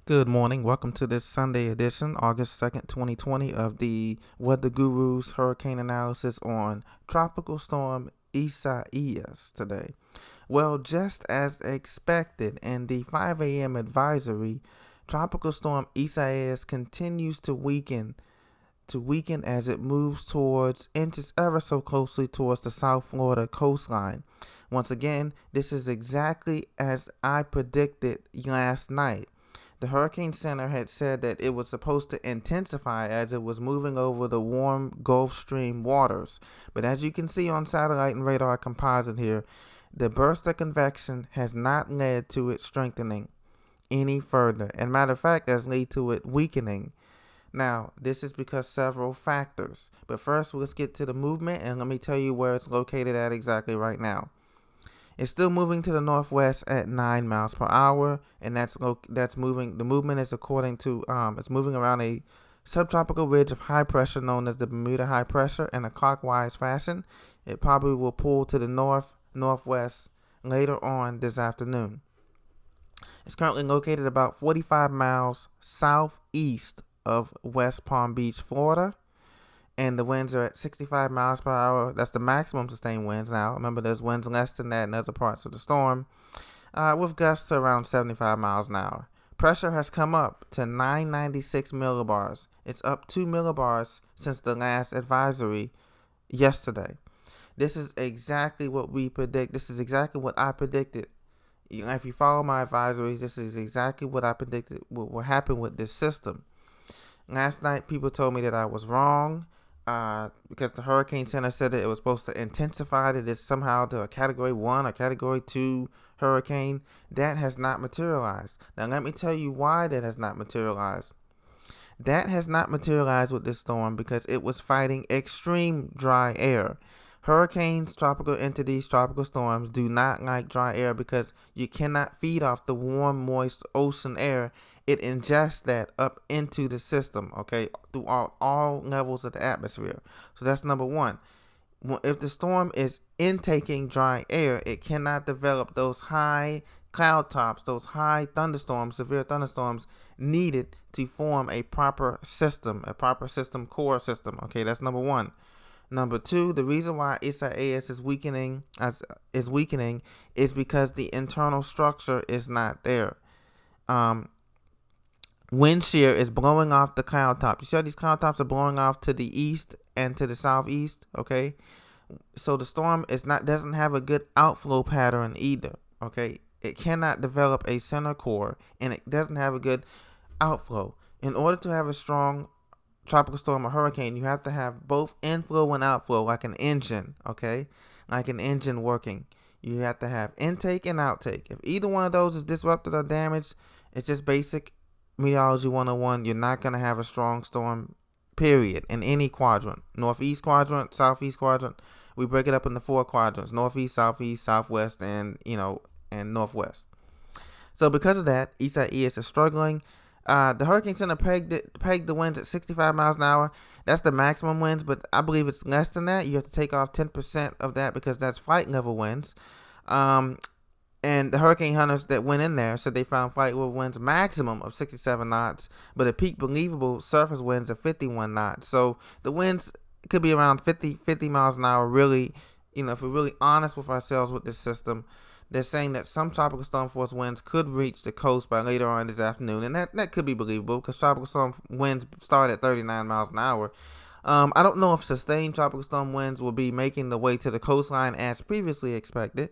Good morning. Welcome to this Sunday edition, August 2nd, 2020, of the Weather Guru's Hurricane Analysis on Tropical Storm Isaias today. Well, just as expected in the 5 a.m. advisory, Tropical Storm Isaias continues to weaken as it moves inches ever so closely towards the South Florida coastline. Once again, this is exactly as I predicted last night. The Hurricane Center had said that it was supposed to intensify as it was moving over the warm Gulf Stream waters. But as you can see on satellite and radar composite here, the burst of convection has not led to it strengthening any further. And matter of fact, has led to it weakening. Now, this is because several factors. But first, let's get to the movement, and let me tell you where it's located at exactly right now. It's still moving to the northwest at 9 miles per hour, and that's moving. The movement is according to it's moving around a subtropical ridge of high pressure known as the Bermuda High Pressure in a clockwise fashion. It probably will pull to the northwest later on this afternoon. It's currently located about 45 miles southeast of West Palm Beach, Florida. And the winds are at 65 miles per hour. That's the maximum sustained winds now. Remember, there's winds less than that in other parts of the storm, with gusts to around 75 miles an hour. Pressure has come up to 996 millibars. It's up 2 millibars since the last advisory yesterday. This is exactly what we predict. This is exactly what I predicted. If you follow my advisories, this is exactly what I predicted will happen with this system. Last night, people told me that I was wrong. Because the Hurricane Center said that it was supposed to intensify, that it's somehow to a Category 1 or Category 2 hurricane. That has not materialized. Now, let me tell you why that has not materialized. That has not materialized with this storm because it was fighting extreme dry air. Hurricanes, tropical entities, tropical storms do not like dry air because you cannot feed off the warm, moist ocean air. It ingests that up into the system, okay, through all levels of the atmosphere. So that's number one. If the storm is intaking dry air, it cannot develop those high cloud tops, those high thunderstorms, severe thunderstorms needed to form a proper system core system. Okay, that's number one. Number two, the reason why Isaias is weakening is because the internal structure is not there. Wind shear is blowing off the cloud tops. You see how these cloud tops are blowing off to the east and to the southeast, okay? So the storm doesn't have a good outflow pattern either, okay? It cannot develop a center core, and it doesn't have a good outflow. In order to have a strong tropical storm or hurricane, you have to have both inflow and outflow, like an engine, okay? Like an engine working. You have to have intake and outtake. If either one of those is disrupted or damaged, it's just basic Meteorology 101, you're not going to have a strong storm, period, in any quadrant. Northeast quadrant, southeast quadrant. We break it up into 4 quadrants: northeast, southeast, southwest, and northwest. So because of that, Isaias is struggling. The Hurricane Center pegged the winds at 65 miles an hour. That's the maximum winds, but I believe it's less than that. You have to take off 10% of that because that's flight level winds. And the hurricane hunters that went in there said they found flight level winds maximum of 67 knots, but a peak believable surface winds of 51 knots. So the winds could be around 50 miles an hour. Really, if we're really honest with ourselves with this system, they're saying that some tropical storm force winds could reach the coast by later on this afternoon, and that could be believable because tropical storm winds start at 39 miles an hour. I don't know if sustained tropical storm winds will be making the way to the coastline as previously expected.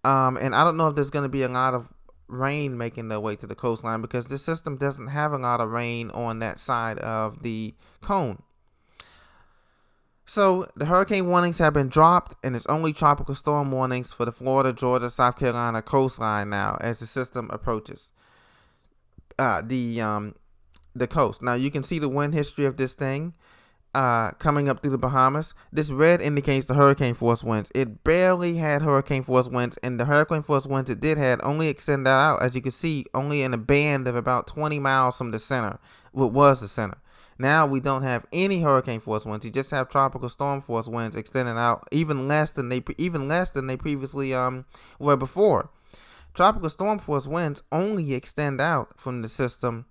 And I don't know if there's going to be a lot of rain making their way to the coastline because this system doesn't have a lot of rain on that side of the cone. So the hurricane warnings have been dropped, and it's only tropical storm warnings for the Florida, Georgia, South Carolina coastline now as the system approaches the coast. Now you can see the wind history of this thing. Coming up through the Bahamas. This red indicates the hurricane force winds. It barely had hurricane force winds, and the hurricane force winds it did had only extended out, as you can see, only in a band of about 20 miles from the center, what was the center. Now we don't have any hurricane force winds. You just have tropical storm force winds extending out even less than they previously were before. Tropical storm force winds only extend out from the system.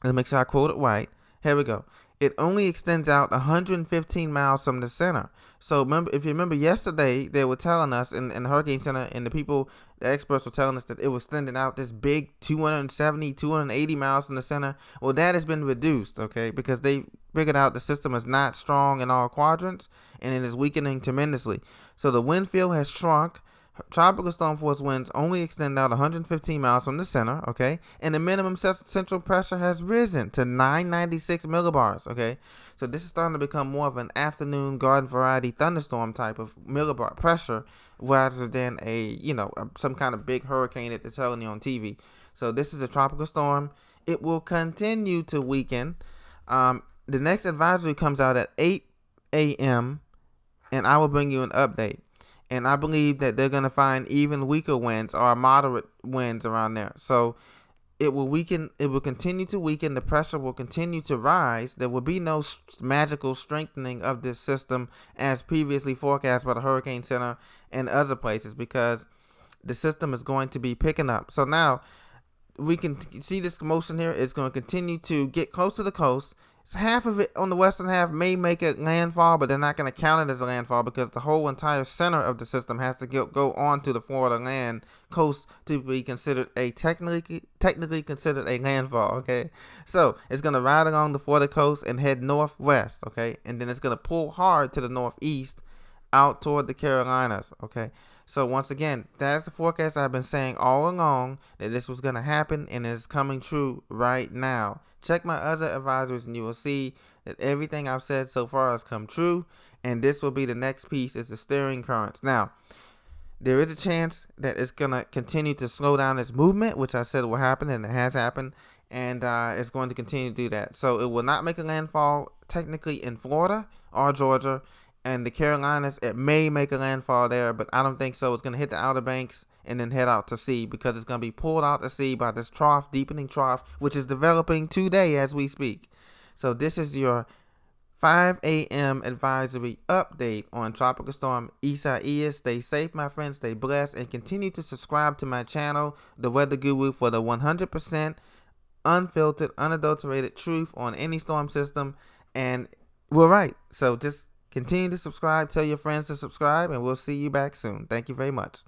Let's make sure I quote it right. Here we go. It only extends out 115 miles from the center. So remember, if you remember yesterday, they were telling us in the Hurricane Center, and the experts were telling us that it was extending out this big 270, 280 miles from the center. Well, that has been reduced, okay, because they figured out the system is not strong in all quadrants, and it is weakening tremendously. So the wind field has shrunk. Tropical storm force winds only extend out 115 miles from the center, okay? And the minimum central pressure has risen to 996 millibars, okay? So this is starting to become more of an afternoon garden variety thunderstorm type of millibar pressure rather than some kind of big hurricane that they're telling you on TV. So this is a tropical storm. It will continue to weaken. The next advisory comes out at 8 a.m. and I will bring you an update. And I believe that they're going to find even weaker winds or moderate winds around there. So it will weaken. It will continue to weaken. The pressure will continue to rise. There will be no magical strengthening of this system as previously forecast by the Hurricane Center and other places, because the system is going to be picking up. So now we can see this motion here. It's going to continue to get close to the coast. Half of it on the western half may make a landfall, but they're not going to count it as a landfall because the whole entire center of the system has to go onto the Florida land coast to be considered technically considered a landfall. Okay, so it's going to ride along the Florida coast and head northwest. Okay, and then it's going to pull hard to the northeast out toward the Carolinas. Okay, so once again, that's the forecast I've been saying all along, that this was going to happen, and it's coming true right now. Check my other advisors and you will see that everything I've said so far has come true, and this will be the next piece, is the steering currents. Now, there is a chance that it's going to continue to slow down its movement, which I said will happen, and it has happened, and it's going to continue to do that. So it will not make a landfall technically in Florida or Georgia, and the Carolinas, it may make a landfall there, but I don't think so. It's going to hit the Outer Banks and then head out to sea, because it's going to be pulled out to sea by this deepening trough, which is developing today as we speak. So this is your 5 a.m. advisory update on Tropical Storm Isaias. Stay safe, my friends. Stay blessed, and continue to subscribe to my channel, The Weather Guru, for the 100% unfiltered, unadulterated truth on any storm system. And we're right. So just continue to subscribe. Tell your friends to subscribe, and we'll see you back soon. Thank you very much.